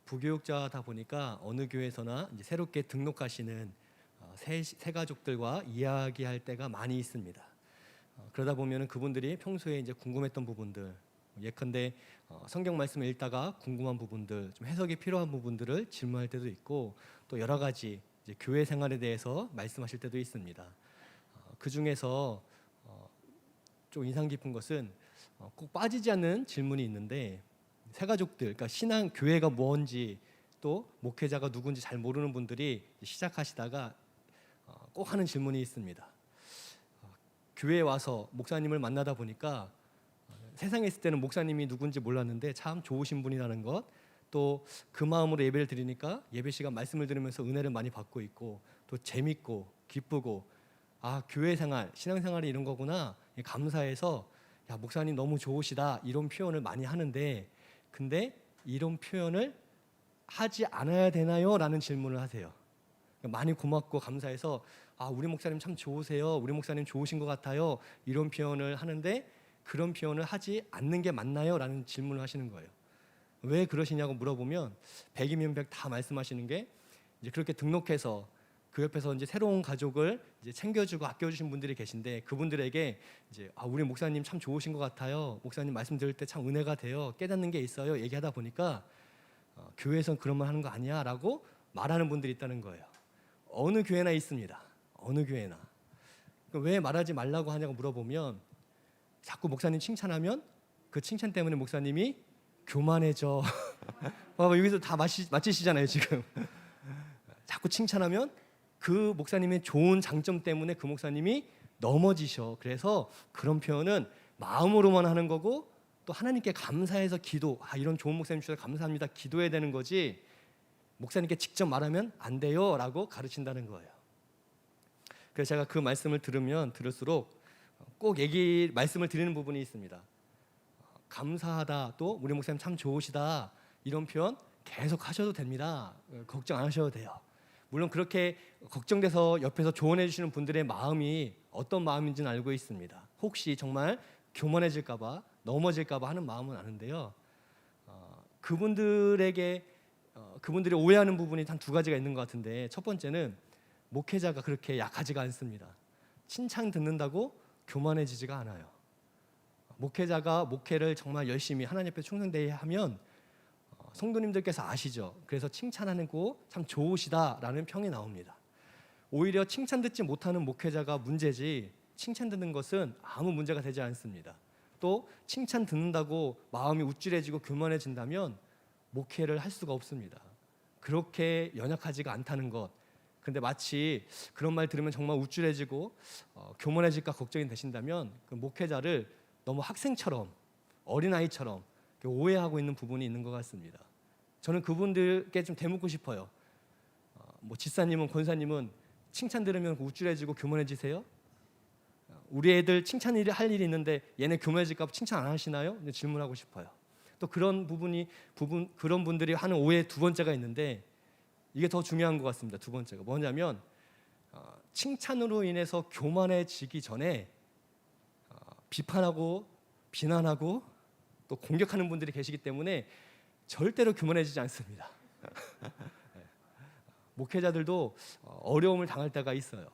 부교육자다 보니까 어느 교회에서나 이제 새롭게 등록하시는 새 가족들과 이야기할 때가 많이 있습니다. 그러다 보면은 그분들이 평소에 이제 궁금했던 부분들, 예컨대 성경 말씀을 읽다가 궁금한 부분들, 좀 해석이 필요한 부분들을 질문할 때도 있고, 또 여러 가지 이제 교회 생활에 대해서 말씀하실 때도 있습니다. 그 중에서 좀 인상 깊은 것은 꼭 빠지지 않는 질문이 있는데, 새 가족들, 그러니까 신앙 교회가 뭔지 또 목회자가 누군지 잘 모르는 분들이 시작하시다가 꼭 하는 질문이 있습니다. 교회에 와서 목사님을 만나다 보니까 세상에 있을 때는 목사님이 누군지 몰랐는데 참 좋으신 분이라는 것, 또 그 마음으로 예배를 드리니까 예배 시간 말씀을 들으면서 은혜를 많이 받고 있고, 또 재밌고 기쁘고, 교회 생활, 신앙 생활이 이런 거구나, 감사해서 야 목사님 너무 좋으시다, 이런 표현을 많이 하는데, 근데 이런 표현을 하지 않아야 되나요? 라는 질문을 하세요. 많이 고맙고 감사해서 우리 목사님 참 좋으세요, 우리 목사님 좋으신 것 같아요, 이런 표현을 하는데 그런 표현을 하지 않는 게 맞나요? 라는 질문을 하시는 거예요. 왜 그러시냐고 물어보면 백이면 백 다 말씀하시는 게, 이제 그렇게 등록해서 그 옆에서 이제 새로운 가족을 이제 챙겨주고 아껴주신 분들이 계신데, 그분들에게 이제 우리 목사님 참 좋으신 것 같아요, 목사님 말씀 들을 때 참 은혜가 돼요, 깨닫는 게 있어요, 얘기하다 보니까 교회에선 그런 말 하는 거 아니야 라고 말하는 분들이 있다는 거예요. 어느 교회나 있습니다. 어느 교회나. 왜 말하지 말라고 하냐고 물어보면, 자꾸 목사님 칭찬하면 그 칭찬 때문에 목사님이 교만해져. 여기서 다 맞히시잖아요 지금. 자꾸 칭찬하면 그 목사님의 좋은 장점 때문에 그 목사님이 넘어지셔. 그래서 그런 표현은 마음으로만 하는 거고, 또 하나님께 감사해서 기도, 이런 좋은 목사님 주셔서 감사합니다, 기도해야 되는 거지, 목사님께 직접 말하면 안 돼요 라고 가르친다는 거예요. 그래서 제가 그 말씀을 들으면 들을수록 꼭 말씀을 드리는 부분이 있습니다. 감사하다, 또 우리 목사님 참 좋으시다, 이런 표현 계속 하셔도 됩니다. 걱정 안 하셔도 돼요. 물론 그렇게 걱정돼서 옆에서 조언해 주시는 분들의 마음이 어떤 마음인지는 알고 있습니다. 혹시 정말 교만해질까 봐, 넘어질까 봐 하는 마음은 아는데요. 그분들이 오해하는 부분이 한 두 가지가 있는 것 같은데, 첫 번째는 목회자가 그렇게 약하지가 않습니다. 칭찬 듣는다고 교만해지지가 않아요. 목회자가 목회를 정말 열심히 하나님 앞에 충성되게 하면 성도님들께서 아시죠? 그래서 칭찬하는 거 참 좋으시다라는 평이 나옵니다. 오히려 칭찬 듣지 못하는 목회자가 문제지, 칭찬 듣는 것은 아무 문제가 되지 않습니다. 또 칭찬 듣는다고 마음이 우쭐해지고 교만해진다면 목회를 할 수가 없습니다. 그렇게 연약하지가 않다는 것. 근데 마치 그런 말 들으면 정말 우쭐해지고 교만해질까 걱정이 되신다면, 그 목회자를 너무 학생처럼, 어린아이처럼 오해하고 있는 부분이 있는 것 같습니다. 저는 그분들께 좀 대묻고 싶어요. 지사님은, 권사님은 칭찬 들으면 우쭐해지고 교만해지세요? 우리 애들 칭찬 할 일이 있는데 얘네 교만해질까 봐 칭찬 안 하시나요? 질문하고 싶어요. 또 그런 그런 분들이 하는 오해 두 번째가 있는데, 이게 더 중요한 것 같습니다. 두 번째가 뭐냐면, 칭찬으로 인해서 교만해지기 전에 비판하고 비난하고 또 공격하는 분들이 계시기 때문에 절대로 교만해지지 않습니다. 목회자들도 어려움을 당할 때가 있어요.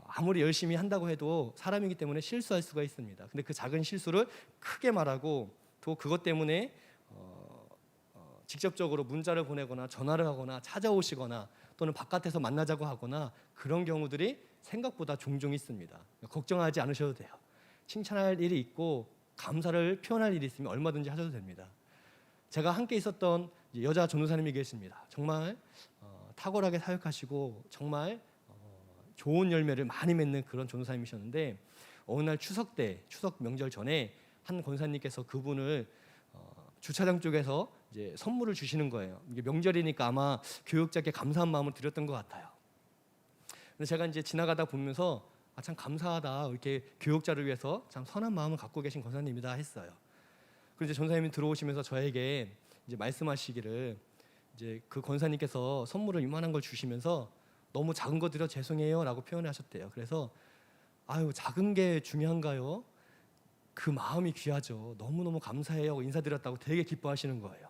아무리 열심히 한다고 해도 사람이기 때문에 실수할 수가 있습니다. 근데 그 작은 실수를 크게 말하고, 또 그것 때문에 직접적으로 문자를 보내거나 전화를 하거나 찾아오시거나 또는 바깥에서 만나자고 하거나, 그런 경우들이 생각보다 종종 있습니다. 걱정하지 않으셔도 돼요. 칭찬할 일이 있고 감사를 표현할 일이 있으면 얼마든지 하셔도 됩니다. 제가 함께 있었던 여자 전도사님이 계십니다. 정말 탁월하게 사역하시고 정말 좋은 열매를 많이 맺는 그런 전도사님이셨는데, 어느 날 추석 명절 전에 한 권사님께서 그분을 주차장 쪽에서 이제 선물을 주시는 거예요. 이게 명절이니까 아마 교육자께 감사한 마음을 드렸던 것 같아요. 근데 제가 이제 지나가다 보면서 참 감사하다, 이렇게 교육자를 위해서 참 선한 마음을 갖고 계신 권사님이다 했어요. 그리고 이제 전사님이 들어오시면서 저에게 이제 말씀하시기를, 이제 그 권사님께서 선물을 이만한 걸 주시면서 너무 작은 거 드려 죄송해요라고 표현을 하셨대요. 그래서 작은 게 중요한가요? 그 마음이 귀하죠. 너무너무 감사해요 하고 인사드렸다고 되게 기뻐하시는 거예요.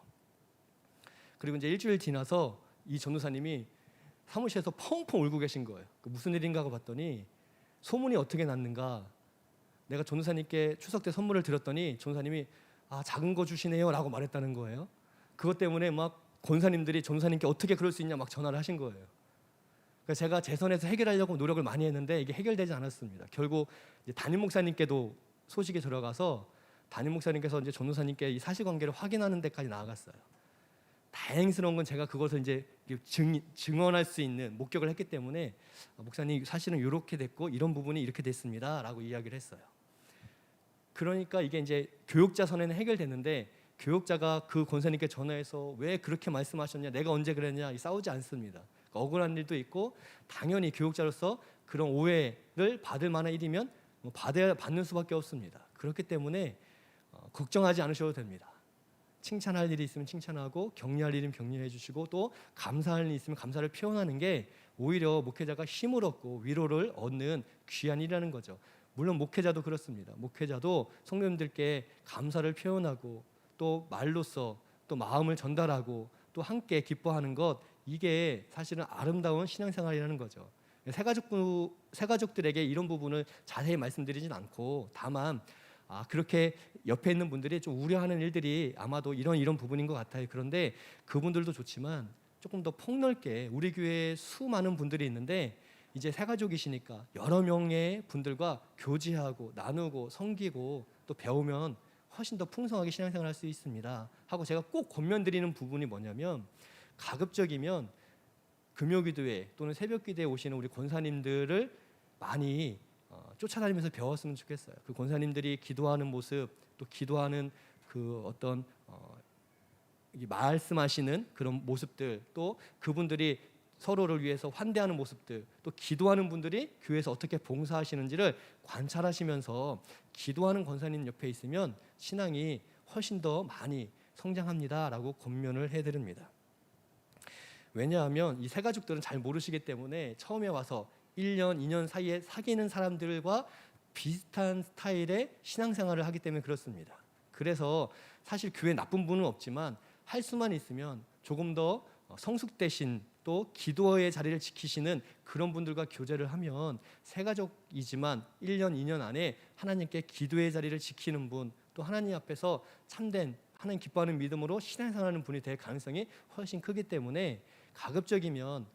그리고 이제 일주일 지나서 이 전도사님이 사무실에서 펑펑 울고 계신 거예요. 무슨 일인가 하고 봤더니 소문이 어떻게 났는가, 내가 전도사님께 추석 때 선물을 드렸더니 전도사님이 작은 거 주시네요 라고 말했다는 거예요. 그것 때문에 막 권사님들이 전도사님께 어떻게 그럴 수 있냐 막 전화를 하신 거예요. 그래서 제가 제 선에서 해결하려고 노력을 많이 했는데 이게 해결되지 않았습니다. 결국 이제 담임 목사님께도 소식이 들어가서 담임 목사님께서 이제 전도사님께 이 사실관계를 확인하는 데까지 나아갔어요. 다행스러운 건 제가 그것을 이제 증언할 수 있는 목격을 했기 때문에 목사님 사실은 이렇게 됐고 이런 부분이 이렇게 됐습니다라고 이야기를 했어요. 그러니까 이게 이제 교육자 선에는 해결됐는데 교육자가 그 권사님께 전화해서 왜 그렇게 말씀하셨냐, 내가 언제 그랬냐 싸우지 않습니다. 그러니까 억울한 일도 있고 당연히 교육자로서 그런 오해를 받을 만한 일이면 받는 수밖에 없습니다. 그렇기 때문에 걱정하지 않으셔도 됩니다. 칭찬할 일이 있으면 칭찬하고 격려할 일이면 격려해 주시고 또 감사할 일이 있으면 감사를 표현하는 게 오히려 목회자가 힘을 얻고 위로를 얻는 귀한 일이라는 거죠. 물론 목회자도 그렇습니다. 목회자도 성도님들께 감사를 표현하고 또 말로써 또 마음을 전달하고 또 함께 기뻐하는 것, 이게 사실은 아름다운 신앙생활이라는 거죠. 새가족들에게 이런 부분을 자세히 말씀드리진 않고 다만 그렇게 옆에 있는 분들이 좀 우려하는 일들이 아마도 이런 부분인 것 같아요. 그런데 그분들도 좋지만 조금 더 폭넓게 우리 교회에 수많은 분들이 있는데 이제 새가족이시니까 여러 명의 분들과 교제하고 나누고 섬기고 또 배우면 훨씬 더 풍성하게 신앙생활을 할 수 있습니다 하고 제가 꼭 권면드리는 부분이 뭐냐면, 가급적이면 금요기도회 또는 새벽기도에 오시는 우리 권사님들을 많이 쫓아다니면서 배웠으면 좋겠어요. 그 권사님들이 기도하는 모습, 또 기도하는 그 어떤 말씀하시는 그런 모습들, 또 그분들이 서로를 위해서 환대하는 모습들, 또 기도하는 분들이 교회에서 어떻게 봉사하시는지를 관찰하시면서 기도하는 권사님 옆에 있으면 신앙이 훨씬 더 많이 성장합니다라고 권면을 해드립니다. 왜냐하면 이 새가족들은 잘 모르시기 때문에 처음에 와서 1년, 2년 사이에 사귀는 사람들과 비슷한 스타일의 신앙생활을 하기 때문에 그렇습니다. 그래서 사실 교회에 나쁜 분은 없지만 할 수만 있으면 조금 더 성숙되신 또 기도의 자리를 지키시는 그런 분들과 교제를 하면 새가족이지만 1년, 2년 안에 하나님께 기도의 자리를 지키는 분, 또 하나님 앞에서 참된 하나님 기뻐하는 믿음으로 신앙생활하는 분이 될 가능성이 훨씬 크기 때문에 가급적이면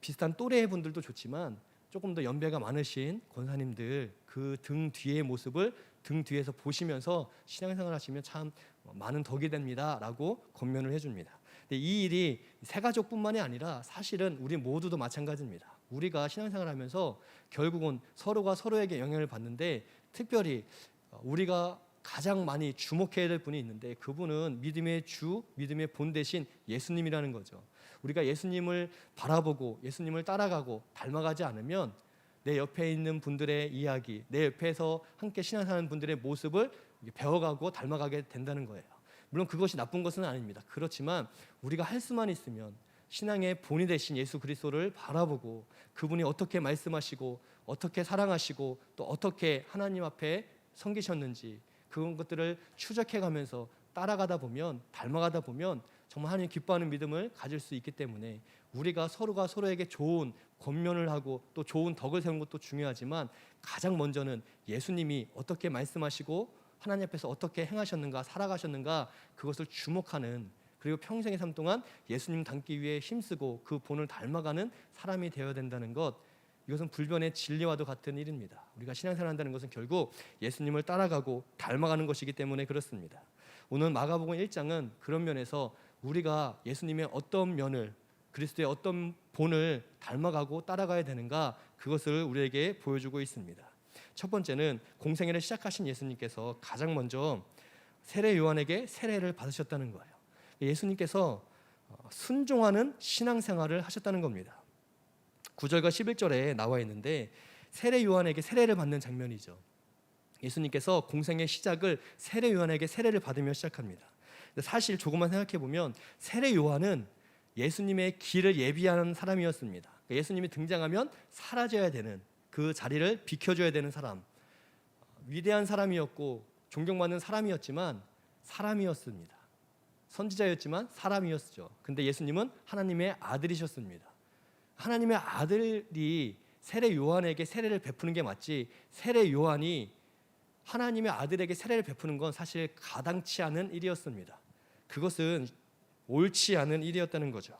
비슷한 또래의 분들도 좋지만 조금 더 연배가 많으신 권사님들 그 등 뒤의 모습을 등 뒤에서 보시면서 신앙생활 하시면 참 많은 덕이 됩니다라고 권면을 해줍니다. 근데 이 일이 새가족뿐만이 아니라 사실은 우리 모두도 마찬가지입니다. 우리가 신앙생활하면서 결국은 서로가 서로에게 영향을 받는데, 특별히 우리가 가장 많이 주목해야 될 분이 있는데 그분은 믿음의 주, 믿음의 본 대신 예수님이라는 거죠. 우리가 예수님을 바라보고 예수님을 따라가고 닮아가지 않으면 내 옆에 있는 분들의 이야기, 내 옆에서 함께 신앙하는 분들의 모습을 배워가고 닮아가게 된다는 거예요. 물론 그것이 나쁜 것은 아닙니다. 그렇지만 우리가 할 수만 있으면 신앙의 본이 되신 예수 그리스도를 바라보고 그분이 어떻게 말씀하시고 어떻게 사랑하시고 또 어떻게 하나님 앞에 섬기셨는지 그런 것들을 추적해가면서 따라가다 보면, 닮아가다 보면 정말 하나님 기뻐하는 믿음을 가질 수 있기 때문에 우리가 서로가 서로에게 좋은 권면을 하고 또 좋은 덕을 세우는 것도 중요하지만 가장 먼저는 예수님이 어떻게 말씀하시고 하나님 앞에서 어떻게 행하셨는가, 살아가셨는가, 그것을 주목하는, 그리고 평생의 삶 동안 예수님 닮기 위해 힘쓰고 그 본을 닮아가는 사람이 되어야 된다는 것, 이것은 불변의 진리와도 같은 일입니다. 우리가 신앙생활 한다는 것은 결국 예수님을 따라가고 닮아가는 것이기 때문에 그렇습니다. 오늘 마가복음 1장은 그런 면에서 우리가 예수님의 어떤 면을, 그리스도의 어떤 본을 닮아가고 따라가야 되는가, 그것을 우리에게 보여주고 있습니다. 첫 번째는 공생애를 시작하신 예수님께서 가장 먼저 세례 요한에게 세례를 받으셨다는 거예요. 예수님께서 순종하는 신앙생활을 하셨다는 겁니다. 9절과 11절에 나와 있는데 세례 요한에게 세례를 받는 장면이죠. 예수님께서 공생의 시작을 세례 요한에게 세례를 받으며 시작합니다. 사실 조금만 생각해 보면 세례 요한은 예수님의 길을 예비하는 사람이었습니다. 예수님이 등장하면 사라져야 되는, 그 자리를 비켜줘야 되는 사람, 위대한 사람이었고 존경받는 사람이었지만 사람이었습니다. 선지자였지만 사람이었죠. 근데 예수님은 하나님의 아들이셨습니다. 하나님의 아들이 세례 요한에게 세례를 베푸는 게 맞지, 세례 요한이 하나님의 아들에게 세례를 베푸는 건 사실 가당치 않은 일이었습니다. 그것은 옳지 않은 일이었다는 거죠.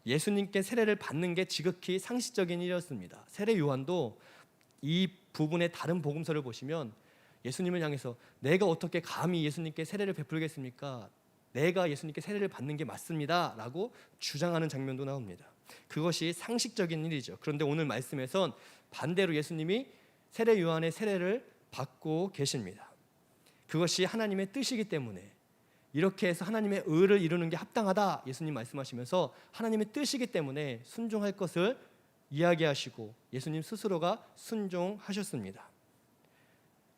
예수님께 세례를 받는 게 지극히 상식적인 일이었습니다. 세례 요한도 이 부분의 다른 복음서를 보시면 예수님을 향해서 내가 어떻게 감히 예수님께 세례를 베풀겠습니까? 내가 예수님께 세례를 받는 게 맞습니다 라고 주장하는 장면도 나옵니다. 그것이 상식적인 일이죠. 그런데 오늘 말씀에선 반대로 예수님이 세례 요한의 세례를 받고 계십니다. 그것이 하나님의 뜻이기 때문에, 이렇게 해서 하나님의 의를 이루는 게 합당하다 예수님 말씀하시면서 하나님의 뜻이기 때문에 순종할 것을 이야기하시고 예수님 스스로가 순종하셨습니다.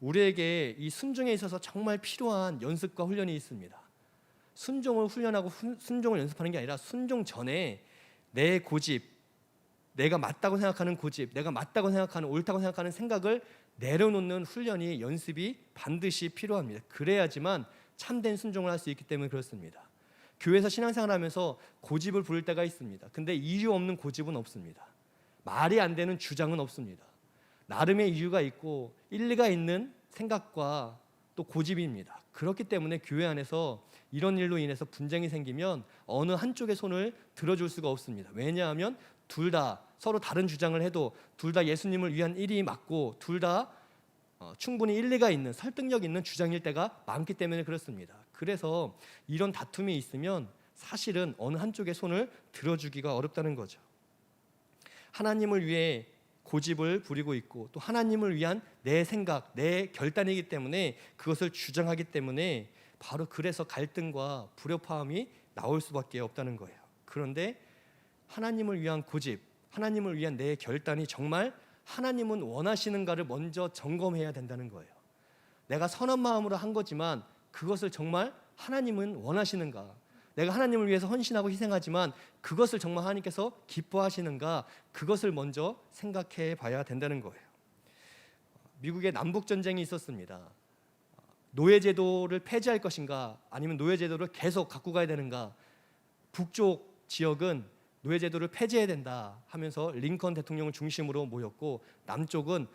우리에게 이 순종에 있어서 정말 필요한 연습과 훈련이 있습니다. 순종을 훈련하고 순종을 연습하는 게 아니라 순종 전에 내 고집, 내가 맞다고 생각하는 고집, 내가 맞다고 생각하는, 옳다고 생각하는 생각을 내려놓는 훈련이, 연습이 반드시 필요합니다. 그래야지만 참된 순종을 할 수 있기 때문에 그렇습니다. 교회에서 신앙생활을 하면서 고집을 부릴 때가 있습니다. 근데 이유 없는 고집은 없습니다. 말이 안 되는 주장은 없습니다. 나름의 이유가 있고 일리가 있는 생각과 또 고집입니다. 그렇기 때문에 교회 안에서 이런 일로 인해서 분쟁이 생기면 어느 한쪽의 손을 들어줄 수가 없습니다. 왜냐하면 둘 다 서로 다른 주장을 해도 둘 다 예수님을 위한 일이 맞고 둘 다 충분히 일리가 있는, 설득력 있는 주장일 때가 많기 때문에 그렇습니다. 그래서 이런 다툼이 있으면 사실은 어느 한쪽의 손을 들어주기가 어렵다는 거죠. 하나님을 위해 고집을 부리고 있고 또 하나님을 위한 내 생각, 내 결단이기 때문에 그것을 주장하기 때문에 바로 그래서 갈등과 불협화음이 나올 수밖에 없다는 거예요. 그런데 하나님을 위한 고집, 하나님을 위한 내 결단이 정말 하나님은 원하시는가를 먼저 점검해야 된다는 거예요. 내가 선한 마음으로 한 거지만 그것을 정말 하나님은 원하시는가? 내가 하나님을 위해서 헌신하고 희생하지만 그것을 정말 하나님께서 기뻐하시는가? 그것을 먼저 생각해 봐야 된다는 거예요. 미국에 남북전쟁이 있었습니다. 노예제도를 폐지할 것인가 아니면 노예제도를 계속 갖고 가야 되는가? 북쪽 지역은 노예제도를 폐지해야 된다 하면서 링컨 대통령을 중심으로 모였고, 남쪽은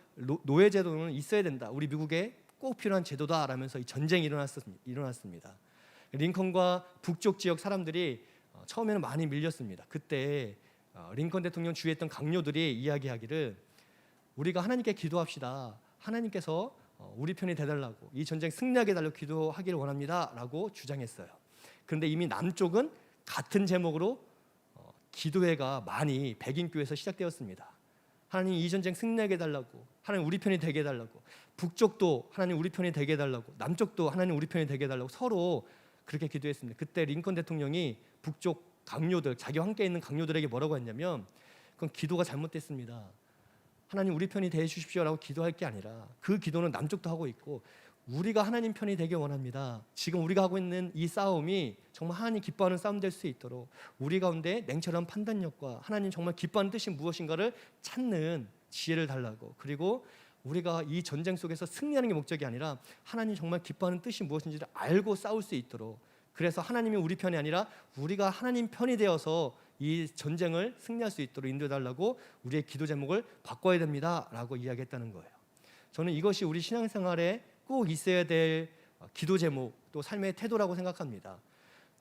노예제도는 있어야 된다, 우리 미국에 꼭 필요한 제도다 라면서 이 전쟁이 일어났습니다. 링컨과 북쪽 지역 사람들이 처음에는 많이 밀렸습니다. 그때 링컨 대통령 주위에 있던 강요들이 이야기하기를 우리가 하나님께 기도합시다, 하나님께서 우리 편이 되달라고, 이 전쟁 승리하게 달라고 기도하기를 원합니다 라고 주장했어요. 그런데 이미 남쪽은 같은 제목으로 기도회가 많이 백인교회에서 시작되었습니다. 하나님 이 전쟁 승리하게 해달라고, 하나님 우리 편이 되게 해달라고, 북쪽도 하나님 우리 편이 되게 해달라고, 남쪽도 하나님 우리 편이 되게 해달라고 서로 그렇게 기도했습니다. 그때 링컨 대통령이 북쪽 강요들, 자기와 함께 있는 강요들에게 뭐라고 했냐면, 그건 기도가 잘못됐습니다, 하나님 우리 편이 되어 주십시오라고 기도할 게 아니라 그 기도는 남쪽도 하고 있고 우리가 하나님 편이 되길 원합니다. 지금 우리가 하고 있는 이 싸움이 정말 하나님 기뻐하는 싸움 될 수 있도록 우리 가운데 냉철한 판단력과 하나님 정말 기뻐하는 뜻이 무엇인가를 찾는 지혜를 달라고, 그리고 우리가 이 전쟁 속에서 승리하는 게 목적이 아니라 하나님 정말 기뻐하는 뜻이 무엇인지를 알고 싸울 수 있도록, 그래서 하나님이 우리 편이 아니라 우리가 하나님 편이 되어서 이 전쟁을 승리할 수 있도록 인도해달라고 우리의 기도 제목을 바꿔야 됩니다 라고 이야기했다는 거예요. 저는 이것이 우리 신앙생활에 꼭 있어야 될 기도 제목, 또 삶의 태도라고 생각합니다.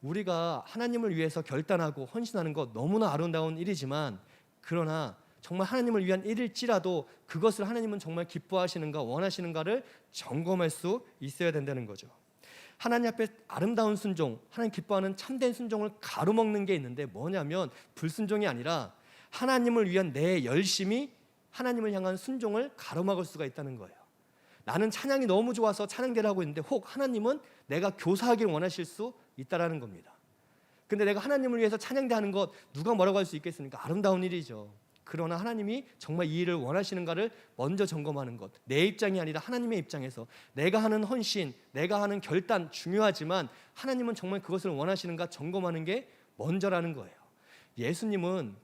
우리가 하나님을 위해서 결단하고 헌신하는 것 너무나 아름다운 일이지만, 그러나 정말 하나님을 위한 일일지라도 그것을 하나님은 정말 기뻐하시는가 원하시는가를 점검할 수 있어야 된다는 거죠. 하나님 앞에 아름다운 순종, 하나님 기뻐하는 참된 순종을 가로먹는 게 있는데 뭐냐면 불순종이 아니라 하나님을 위한 내 열심이 하나님을 향한 순종을 가로막을 수가 있다는 거예요. 나는 찬양이 너무 좋아서 찬양대를 하고 있는데 혹 하나님은 내가 교사하길 원하실 수 있다라는 겁니다. 근데 내가 하나님을 위해서 찬양대 하는 것 누가 뭐라고 할 수 있겠습니까? 아름다운 일이죠. 그러나 하나님이 정말 이 일을 원하시는가를 먼저 점검하는 것, 내 입장이 아니라 하나님의 입장에서 내가 하는 헌신, 내가 하는 결단 중요하지만 하나님은 정말 그것을 원하시는가 점검하는 게 먼저라는 거예요. 예수님은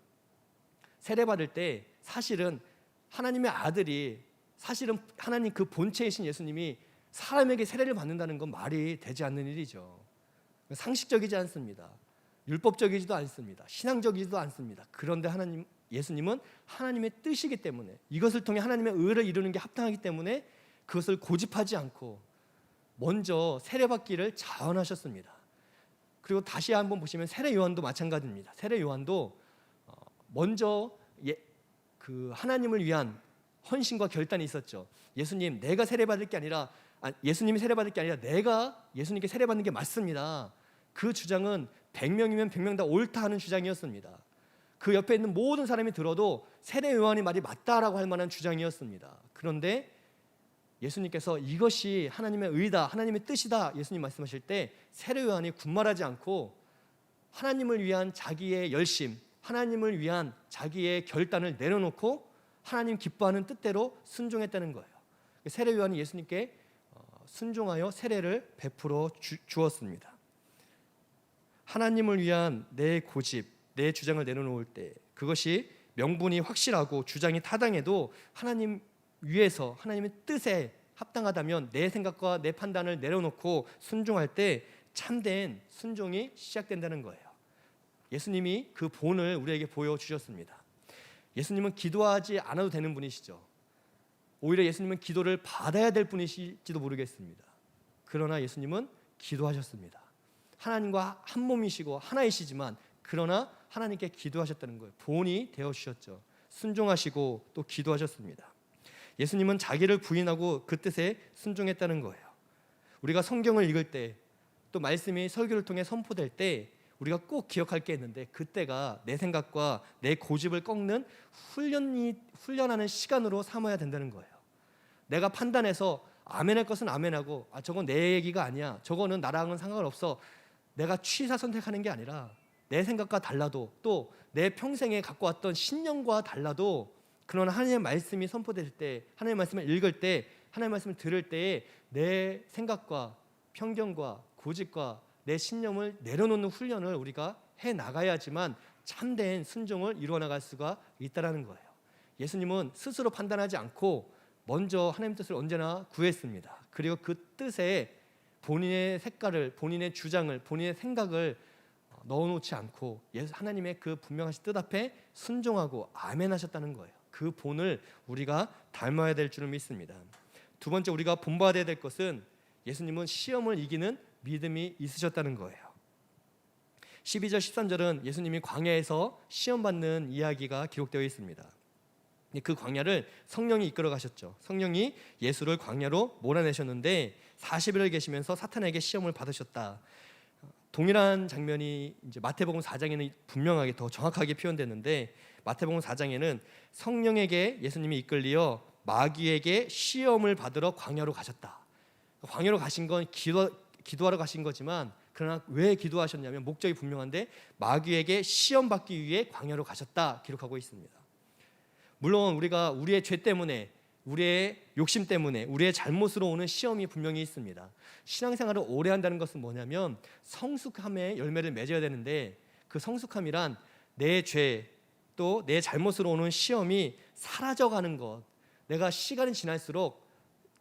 세례받을 때 사실은 하나님의 아들이, 사실은 하나님 그 본체이신 예수님이 사람에게 세례를 받는다는 건 말이 되지 않는 일이죠. 상식적이지 않습니다. 율법적이지도 않습니다. 신앙적이지도 않습니다. 그런데 예수님은 하나님의 뜻이기 때문에, 이것을 통해 하나님의 의를 이루는 게 합당하기 때문에 그것을 고집하지 않고 먼저 세례받기를 자원하셨습니다. 그리고 다시 한번 보시면 세례 요한도 마찬가지입니다. 세례 요한도 먼저 하나님을 위한 헌신과 결단이 있었죠. 예수님, 내가 세례받을 게 아니라 예수님이 세례받을 게 아니라 내가 예수님께 세례받는 게 맞습니다. 그 주장은 100명이면 100명 다 옳다 하는 주장이었습니다. 그 옆에 있는 모든 사람이 들어도 세례 요한이 말이 맞다라고 할 만한 주장이었습니다. 그런데 예수님께서 이것이 하나님의 의다, 하나님의 뜻이다 예수님 말씀하실 때 세례 요한이 군말하지 않고 하나님을 위한 자기의 열심, 하나님을 위한 자기의 결단을 내려놓고 하나님 기뻐하는 뜻대로 순종했다는 거예요. 세례 요한이 예수님께 순종하여 세례를 베풀어 주었습니다. 하나님을 위한 내 고집, 내 주장을 내려놓을 때 그것이 명분이 확실하고 주장이 타당해도 하나님 위에서 하나님의 뜻에 합당하다면 내 생각과 내 판단을 내려놓고 순종할 때 참된 순종이 시작된다는 거예요. 예수님이 그 본을 우리에게 보여주셨습니다. 예수님은 기도하지 않아도 되는 분이시죠. 오히려 예수님은 기도를 받아야 될 분이실지도 모르겠습니다. 그러나 예수님은 기도하셨습니다. 하나님과 한 몸이시고 하나이시지만 그러나 하나님께 기도하셨다는 거예요. 본이 되어주셨죠. 순종하시고 또 기도하셨습니다. 예수님은 자기를 부인하고 그 뜻에 순종했다는 거예요. 우리가 성경을 읽을 때 또 말씀이 설교를 통해 선포될 때 우리가 꼭 기억할 게 있는데 그때가 내 생각과 내 고집을 꺾는 훈련하는 시간으로 삼아야 된다는 거예요. 내가 판단해서 아멘할 것은 아멘하고 저건 내 얘기가 아니야, 저거는 나랑은 상관없어, 내가 취사 선택하는 게 아니라 내 생각과 달라도 또 내 평생에 갖고 왔던 신념과 달라도 그러나 하나님의 말씀이 선포될 때, 하나님의 말씀을 읽을 때, 하나님의 말씀을 들을 때에 내 생각과 편견과 고집과 내 신념을 내려놓는 훈련을 우리가 해나가야지만 참된 순종을 이루어나갈 수가 있다는 거예요. 예수님은 스스로 판단하지 않고 먼저 하나님 뜻을 언제나 구했습니다. 그리고 그 뜻에 본인의 색깔을, 본인의 주장을, 본인의 생각을 넣어놓지 않고 하나님의 그 분명하신 뜻 앞에 순종하고 아멘하셨다는 거예요. 그 본을 우리가 닮아야 될 줄을 믿습니다. 두 번째 우리가 본받아야 될 것은 예수님은 시험을 이기는 믿음이 있으셨다는 거예요. 12절 13절은 예수님이 광야에서 시험받는 이야기가 기록되어 있습니다. 그 광야를 성령이 이끌어 가셨죠. 성령이 예수를 광야로 몰아내셨는데 40일을 계시면서 사탄에게 시험을 받으셨다. 동일한 장면이 이제 마태복음 4장에는 분명하게 더 정확하게 표현됐는데 마태복음 4장에는 성령에게 예수님이 이끌리어 마귀에게 시험을 받으러 광야로 가셨다. 광야로 가신 건 기도하러 가신 거지만 그러나 왜 기도하셨냐면 목적이 분명한데 마귀에게 시험 받기 위해 광야로 가셨다 기록하고 있습니다. 물론 우리가 우리의 죄 때문에, 우리의 욕심 때문에, 우리의 잘못으로 오는 시험이 분명히 있습니다. 신앙생활을 오래 한다는 것은 뭐냐면 성숙함의 열매를 맺어야 되는데 그 성숙함이란 내 죄 또 내 잘못으로 오는 시험이 사라져가는 것, 내가 시간이 지날수록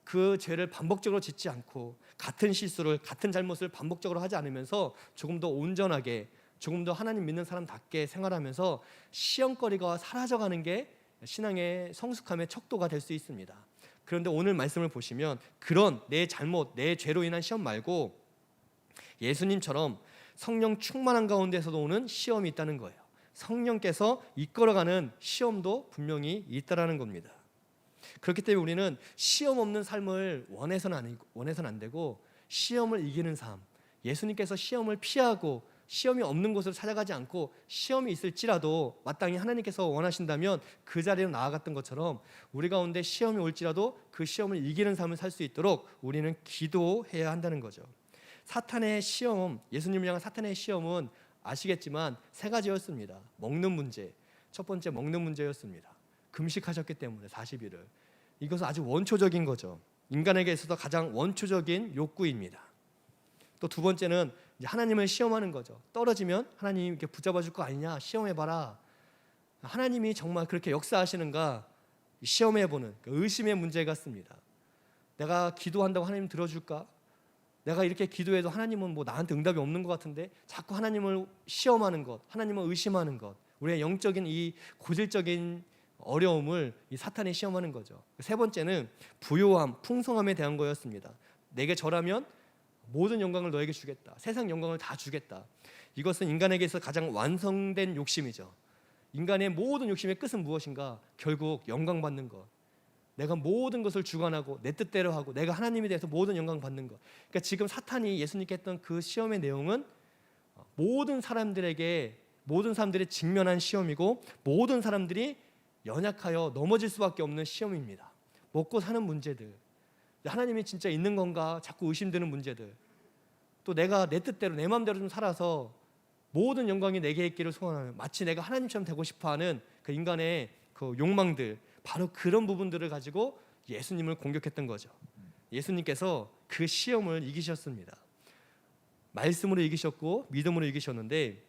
그 죄를 반복적으로 짓지 않고 같은 실수를, 같은 잘못을 반복적으로 하지 않으면서 조금 더 온전하게, 조금 더 하나님 믿는 사람답게 생활하면서 시험거리가 사라져가는 게 신앙의 성숙함의 척도가 될 수 있습니다. 그런데 오늘 말씀을 보시면 그런 내 잘못, 내 죄로 인한 시험 말고 예수님처럼 성령 충만한 가운데서도 오는 시험이 있다는 거예요. 성령께서 이끌어가는 시험도 분명히 있다라는 겁니다. 그렇기 때문에 우리는 시험 없는 삶을 원해서는 안 되고 시험을 이기는 삶, 예수님께서 시험을 피하고 시험이 없는 곳으로 찾아가지 않고 시험이 있을지라도 마땅히 하나님께서 원하신다면 그 자리로 나아갔던 것처럼 우리 가운데 시험이 올지라도 그 시험을 이기는 삶을 살 수 있도록 우리는 기도해야 한다는 거죠. 사탄의 시험, 예수님을 향한 사탄의 시험은 아시겠지만 세 가지였습니다. 먹는 문제, 첫 번째 먹는 문제였습니다. 금식하셨기 때문에 40일을. 이것은 아주 원초적인 거죠. 인간에게 있어서 가장 원초적인 욕구입니다. 또 두 번째는 이제 하나님을 시험하는 거죠. 떨어지면 하나님 이렇게 붙잡아 줄 거 아니냐, 시험해봐라. 하나님이 정말 그렇게 역사하시는가 시험해보는 의심의 문제 같습니다. 내가 기도한다고 하나님 들어줄까? 내가 이렇게 기도해도 하나님은 뭐 나한테 응답이 없는 것 같은데 자꾸 하나님을 시험하는 것, 하나님을 의심하는 것, 우리의 영적인 이 고질적인 어려움을 이 사탄이 시험하는 거죠. 세 번째는 부요함, 풍성함에 대한 거였습니다. 내게 절하면 모든 영광을 너에게 주겠다. 세상 영광을 다 주겠다. 이것은 인간에게서 가장 완성된 욕심이죠. 인간의 모든 욕심의 끝은 무엇인가? 결국 영광 받는 것. 내가 모든 것을 주관하고 내 뜻대로 하고 내가 하나님에 대해서 모든 영광 받는 것. 그러니까 지금 사탄이 예수님께 했던 그 시험의 내용은 모든 사람들이 직면한 시험이고 모든 사람들이 연약하여 넘어질 수밖에 없는 시험입니다. 먹고 사는 문제들, 하나님이 진짜 있는 건가 자꾸 의심되는 문제들, 또 내가 내 뜻대로 내 마음대로 좀 살아서 모든 영광이 내게 있기를 소원하는, 마치 내가 하나님처럼 되고 싶어하는 그 인간의 그 욕망들, 바로 그런 부분들을 가지고 예수님을 공격했던 거죠. 예수님께서 그 시험을 이기셨습니다. 말씀으로 이기셨고 믿음으로 이기셨는데,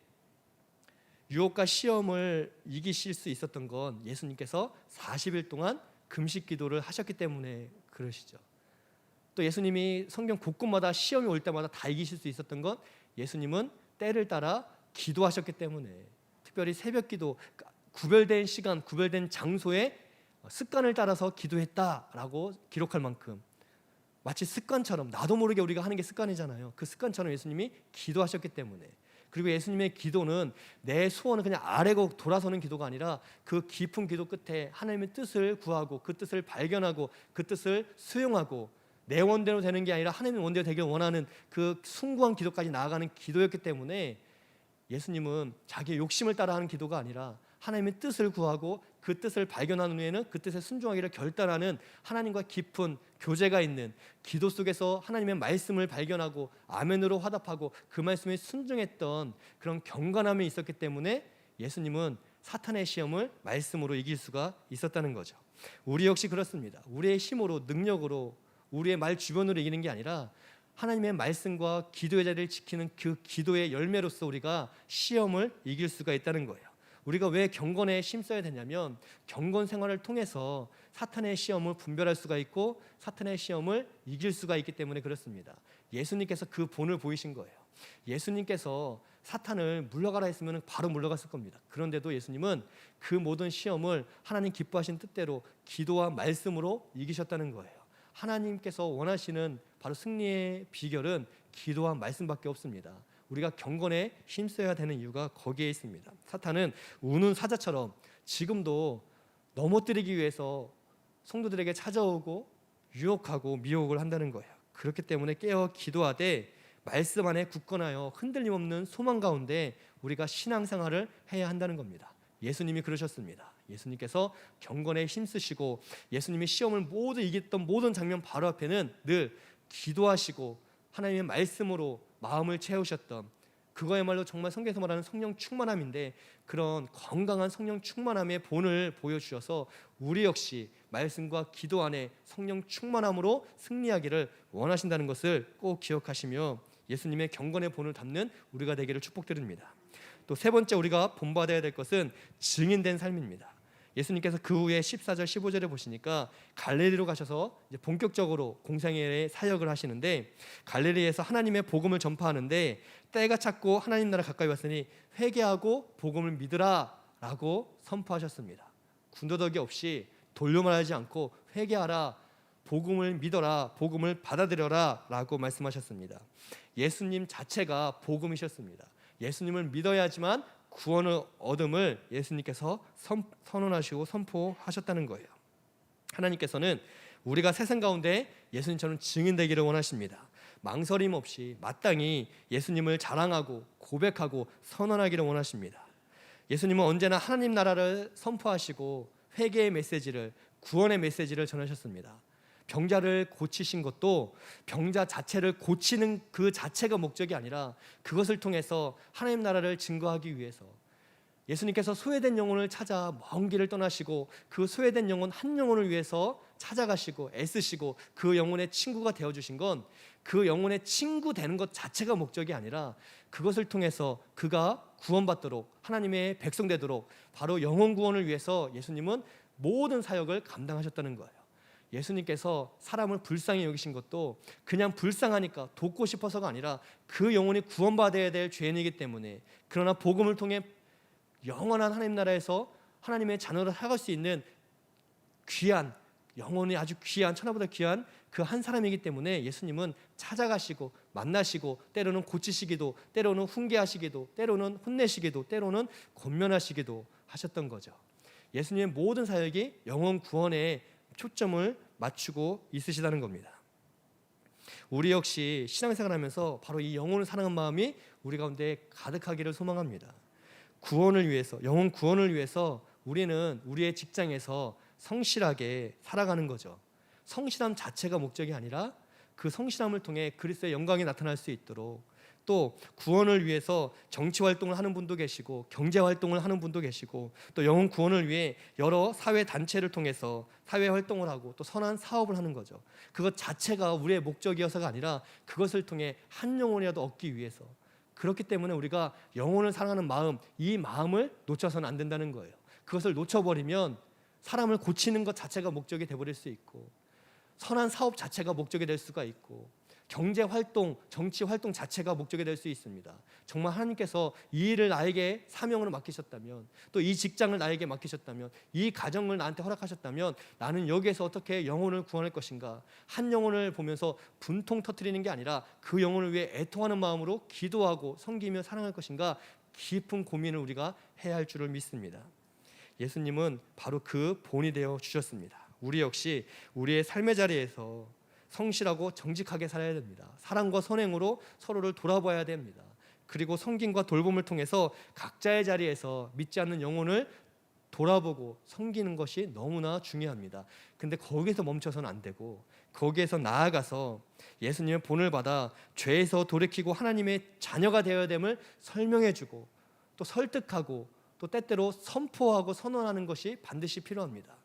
유혹과 시험을 이기실 수 있었던 건 예수님께서 40일 동안 금식 기도를 하셨기 때문에 그러시죠. 또 예수님이 성경 곳곳마다 시험이 올 때마다 다 이기실 수 있었던 건 예수님은 때를 따라 기도하셨기 때문에, 특별히 새벽 기도, 구별된 시간, 구별된 장소에 습관을 따라서 기도했다라고 기록할 만큼, 마치 습관처럼, 나도 모르게 우리가 하는 게 습관이잖아요. 그 습관처럼 예수님이 기도하셨기 때문에, 그리고 예수님의 기도는 내 소원을 그냥 아래고 돌아서는 기도가 아니라 그 깊은 기도 끝에 하나님의 뜻을 구하고 그 뜻을 발견하고 그 뜻을 수용하고 내 원대로 되는 게 아니라 하나님의 원대로 되길 원하는 그 숭고한 기도까지 나아가는 기도였기 때문에, 예수님은 자기의 욕심을 따라하는 기도가 아니라 하나님의 뜻을 구하고 그 뜻을 발견한 후에는 그 뜻에 순종하기를 결단하는, 하나님과 깊은 교제가 있는 기도 속에서 하나님의 말씀을 발견하고 아멘으로 화답하고 그 말씀에 순종했던 그런 경건함이 있었기 때문에 예수님은 사탄의 시험을 말씀으로 이길 수가 있었다는 거죠. 우리 역시 그렇습니다. 우리의 힘으로, 능력으로, 우리의 말 주변으로 이기는 게 아니라 하나님의 말씀과 기도의 자리를 지키는 그 기도의 열매로서 우리가 시험을 이길 수가 있다는 거예요. 우리가 왜 경건에 힘써야 되냐면, 경건 생활을 통해서 사탄의 시험을 분별할 수가 있고 사탄의 시험을 이길 수가 있기 때문에 그렇습니다. 예수님께서 그 본을 보이신 거예요. 예수님께서 사탄을 물러가라 했으면 바로 물러갔을 겁니다. 그런데도 예수님은 그 모든 시험을 하나님 기뻐하신 뜻대로 기도와 말씀으로 이기셨다는 거예요. 하나님께서 원하시는 바로 승리의 비결은 기도와 말씀밖에 없습니다. 우리가 경건에 힘써야 되는 이유가 거기에 있습니다. 사탄은 우는 사자처럼 지금도 넘어뜨리기 위해서 성도들에게 찾아오고 유혹하고 미혹을 한다는 거예요. 그렇기 때문에 깨어 기도하되 말씀 안에 굳건하여 흔들림 없는 소망 가운데 우리가 신앙생활을 해야 한다는 겁니다. 예수님이 그러셨습니다. 예수님께서 경건에 힘쓰시고 예수님이 시험을 모두 이겼던 모든 장면 바로 앞에는 늘 기도하시고 하나님의 말씀으로 마음을 채우셨던, 그거야말로 정말 성경에서 말하는 성령 충만함인데, 그런 건강한 성령 충만함의 본을 보여주셔서 우리 역시 말씀과 기도 안에 성령 충만함으로 승리하기를 원하신다는 것을 꼭 기억하시며 예수님의 경건의 본을 담는 우리가 되기를 축복드립니다. 또 세 번째 우리가 본받아야 될 것은 증인된 삶입니다. 예수님께서 그 후에 14절 15절에 보시니까 갈릴리로 가셔서 이제 본격적으로 공생애의 사역을 하시는데, 갈릴리에서 하나님의 복음을 전파하는데 때가 찼고 하나님 나라 가까이 왔으니 회개하고 복음을 믿으라 라고 선포하셨습니다. 군더더기 없이 돌려 말하지 않고 회개하라, 복음을 믿어라, 복음을 받아들여라 라고 말씀하셨습니다. 예수님 자체가 복음이셨습니다. 예수님을 믿어야지만 구원을 얻음을 예수님께서 선언하시고 선포하셨다는 거예요. 하나님께서는 우리가 세상 가운데 예수님처럼 증인되기를 원하십니다. 망설임 없이 마땅히 예수님을 자랑하고 고백하고 선언하기를 원하십니다. 예수님은 언제나 하나님 나라를 선포하시고 회개의 메시지를, 구원의 메시지를 전하셨습니다. 병자를 고치신 것도 병자 자체를 고치는 그 자체가 목적이 아니라 그것을 통해서 하나님 나라를 증거하기 위해서, 예수님께서 소외된 영혼을 찾아 먼 길을 떠나시고 그 소외된 영혼 한 영혼을 위해서 찾아가시고 애쓰시고 그 영혼의 친구가 되어주신 건 그 영혼의 친구 되는 것 자체가 목적이 아니라 그것을 통해서 그가 구원받도록, 하나님의 백성 되도록 바로 영혼 구원을 위해서 예수님은 모든 사역을 감당하셨다는 거예요. 예수님께서 사람을 불쌍히 여기신 것도 그냥 불쌍하니까 돕고 싶어서가 아니라 그 영혼이 구원받아야 될 죄인이기 때문에, 그러나 복음을 통해 영원한 하나님 나라에서 하나님의 자녀로 살아갈 수 있는 귀한, 영혼이 아주 귀한, 천하보다 귀한 그 한 사람이기 때문에 예수님은 찾아가시고 만나시고 때로는 고치시기도, 때로는 훈계하시기도, 때로는 혼내시기도, 때로는 권면하시기도 하셨던 거죠. 예수님의 모든 사역이 영혼 구원에 초점을 맞추고 있으시다는 겁니다. 우리 역시 신앙생활하면서 바로 이 영혼을 사랑하는 마음이 우리 가운데 가득하기를 소망합니다. 구원을 위해서, 영혼 구원을 위해서 우리는 우리의 직장에서 성실하게 살아가는 거죠. 성실함 자체가 목적이 아니라 그 성실함을 통해 그리스도의 영광이 나타날 수 있도록, 또 구원을 위해서 정치 활동을 하는 분도 계시고 경제 활동을 하는 분도 계시고, 또 영혼 구원을 위해 여러 사회 단체를 통해서 사회 활동을 하고 또 선한 사업을 하는 거죠. 그것 자체가 우리의 목적이어서가 아니라 그것을 통해 한 영혼이라도 얻기 위해서. 그렇기 때문에 우리가 영혼을 사랑하는 마음, 이 마음을 놓쳐서는 안 된다는 거예요. 그것을 놓쳐버리면 사람을 고치는 것 자체가 목적이 되어버릴 수 있고, 선한 사업 자체가 목적이 될 수가 있고, 경제 활동, 정치 활동 자체가 목적이 될 수 있습니다. 정말 하나님께서 이 일을 나에게 사명으로 맡기셨다면, 또 이 직장을 나에게 맡기셨다면, 이 가정을 나한테 허락하셨다면 나는 여기에서 어떻게 영혼을 구원할 것인가, 한 영혼을 보면서 분통 터뜨리는 게 아니라 그 영혼을 위해 애통하는 마음으로 기도하고 섬기며 사랑할 것인가, 깊은 고민을 우리가 해야 할 줄을 믿습니다. 예수님은 바로 그 본이 되어 주셨습니다. 우리 역시 우리의 삶의 자리에서 성실하고 정직하게 살아야 됩니다. 사랑과 선행으로 서로를 돌아봐야 됩니다. 그리고 섬김과 돌봄을 통해서 각자의 자리에서 믿지 않는 영혼을 돌아보고 섬기는 것이 너무나 중요합니다. 근데 거기서 멈춰서는 안 되고, 거기에서 나아가서 예수님의 본을 받아 죄에서 돌이키고 하나님의 자녀가 되어야 됨을 설명해주고, 또 설득하고, 또 때때로 선포하고 선언하는 것이 반드시 필요합니다.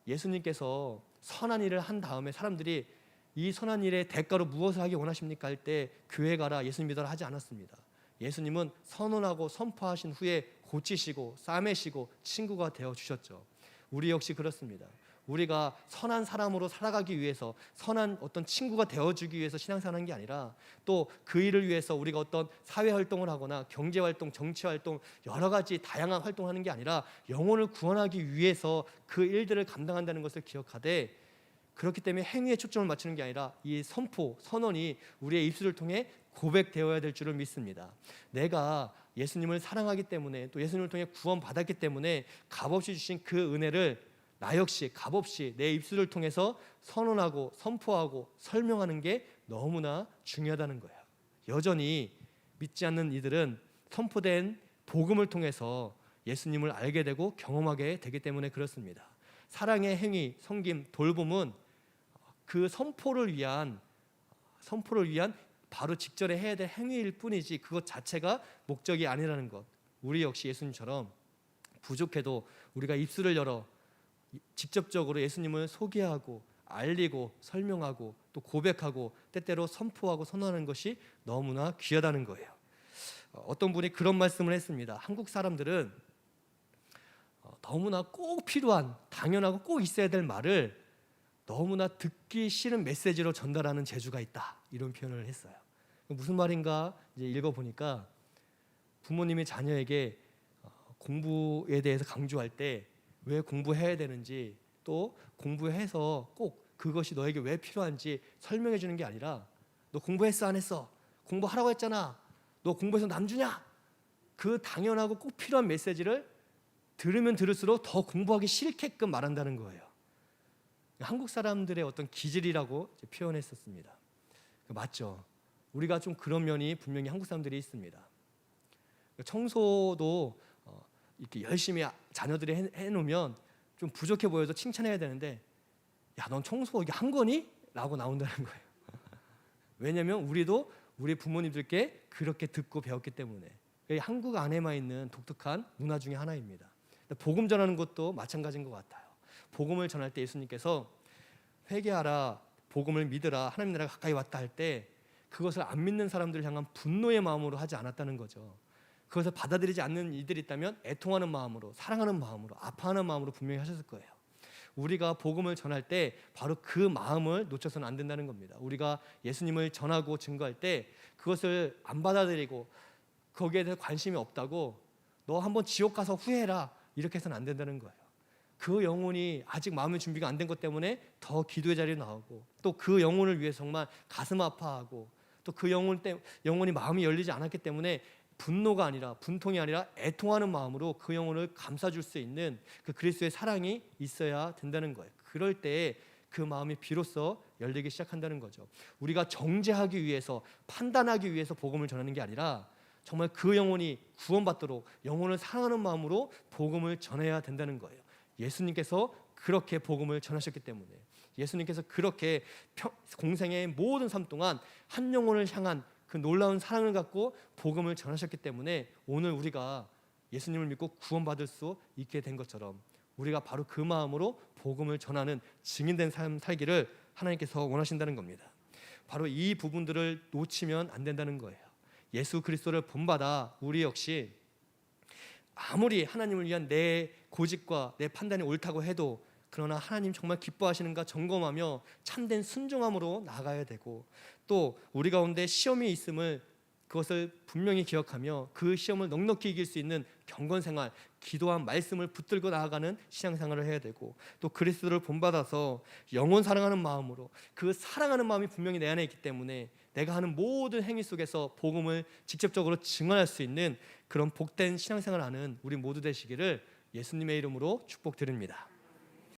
예수님께서 선한 일을 한 다음에 사람들이 이 선한 일의 대가로 무엇을 하기 원하십니까 할 때 교회 가라, 예수님 믿어라 하지 않았습니다. 예수님은 선언하고 선포하신 후에 고치시고 싸매시고 친구가 되어 주셨죠. 우리 역시 그렇습니다. 우리가 선한 사람으로 살아가기 위해서, 선한 어떤 친구가 되어주기 위해서 신앙생활하는 게 아니라, 또 그 일을 위해서 우리가 어떤 사회활동을 하거나 경제활동, 정치활동, 여러 가지 다양한 활동을 하는 게 아니라 영혼을 구원하기 위해서 그 일들을 감당한다는 것을 기억하되, 그렇기 때문에 행위에 초점을 맞추는 게 아니라 이 선포, 선언이 우리의 입술을 통해 고백되어야 될 줄을 믿습니다. 내가 예수님을 사랑하기 때문에, 또 예수님을 통해 구원받았기 때문에 값없이 주신 그 은혜를 나 역시 값없이 내 입술을 통해서 선언하고 선포하고 설명하는 게 너무나 중요하다는 거예요. 여전히 믿지 않는 이들은 선포된 복음을 통해서 예수님을 알게 되고 경험하게 되기 때문에 그렇습니다. 사랑의 행위, 섬김, 돌봄은 그 선포를 위한 바로 직전에 해야 될 행위일 뿐이지 그것 자체가 목적이 아니라는 것. 우리 역시 예수님처럼 부족해도 우리가 입술을 열어 직접적으로 예수님을 소개하고 알리고 설명하고 또 고백하고 때때로 선포하고 선언하는 것이 너무나 귀하다는 거예요. 어떤 분이 그런 말씀을 했습니다. 한국 사람들은 너무나 꼭 필요한, 당연하고 꼭 있어야 될 말을 너무나 듣기 싫은 메시지로 전달하는 재주가 있다, 이런 표현을 했어요. 무슨 말인가 이제 읽어보니까, 부모님이 자녀에게 공부에 대해서 강조할 때 왜 공부해야 되는지, 또 공부해서 꼭 그것이 너에게 왜 필요한지 설명해 주는 게 아니라, 너 공부했어 안 했어? 공부하라고 했잖아. 너 공부해서 남 주냐? 그 당연하고 꼭 필요한 메시지를 들으면 들을수록 더 공부하기 싫게끔 말한다는 거예요. 한국 사람들의 어떤 기질이라고 표현했었습니다. 맞죠? 우리가 좀 그런 면이 분명히 한국 사람들이 있습니다. 청소도 이렇게 열심히 자녀들이 해놓으면 좀 부족해 보여도 칭찬해야 되는데, 야, 넌 청소 이게 한 거니? 라고 나온다는 거예요. 왜냐하면 우리도 우리 부모님들께 그렇게 듣고 배웠기 때문에. 한국 안에만 있는 독특한 문화 중에 하나입니다. 복음 전하는 것도 마찬가지인 것 같아요. 복음을 전할 때 예수님께서 회개하라, 복음을 믿으라, 하나님 나라가 가까이 왔다 할 때 그것을 안 믿는 사람들을 향한 분노의 마음으로 하지 않았다는 거죠. 그것을 받아들이지 않는 이들이 있다면 애통하는 마음으로, 사랑하는 마음으로, 아파하는 마음으로 분명히 하셨을 거예요. 우리가 복음을 전할 때 바로 그 마음을 놓쳐서는 안 된다는 겁니다. 우리가 예수님을 전하고 증거할 때 그것을 안 받아들이고 거기에 대해서 관심이 없다고 너 한번 지옥 가서 후회해라 이렇게 해서는 안 된다는 거예요. 그 영혼이 아직 마음의 준비가 안 된 것 때문에 더 기도의 자리에 나오고 또 그 영혼을 위해 정말 가슴 아파하고 또 그 영혼이 마음이 열리지 않았기 때문에 분노가 아니라 분통이 아니라 애통하는 마음으로 그 영혼을 감싸줄 수 있는 그 그리스도의 사랑이 있어야 된다는 거예요. 그럴 때 그 마음이 비로소 열리기 시작한다는 거죠. 우리가 정죄하기 위해서 판단하기 위해서 복음을 전하는 게 아니라 정말 그 영혼이 구원받도록 영혼을 사랑하는 마음으로 복음을 전해야 된다는 거예요. 예수님께서 그렇게 복음을 전하셨기 때문에 예수님께서 그렇게 공생의 모든 삶 동안 한 영혼을 향한 그 놀라운 사랑을 갖고 복음을 전하셨기 때문에 오늘 우리가 예수님을 믿고 구원받을 수 있게 된 것처럼 우리가 바로 그 마음으로 복음을 전하는 증인된 삶 살기를 하나님께서 원하신다는 겁니다. 바로 이 부분들을 놓치면 안 된다는 거예요. 예수 그리스도를 본받아 우리 역시 아무리 하나님을 위한 내 고집과 내 판단이 옳다고 해도 그러나 하나님 정말 기뻐하시는가 점검하며 참된 순종함으로 나아가야 되고 또 우리 가운데 시험이 있음을 그것을 분명히 기억하며 그 시험을 넉넉히 이길 수 있는 경건생활, 기도한 말씀을 붙들고 나아가는 신앙생활을 해야 되고 또 그리스도를 본받아서 영혼 사랑하는 마음으로 그 사랑하는 마음이 분명히 내 안에 있기 때문에 내가 하는 모든 행위 속에서 복음을 직접적으로 증언할 수 있는 그런 복된 신앙생활을 하는 우리 모두 되시기를 예수님의 이름으로 축복드립니다.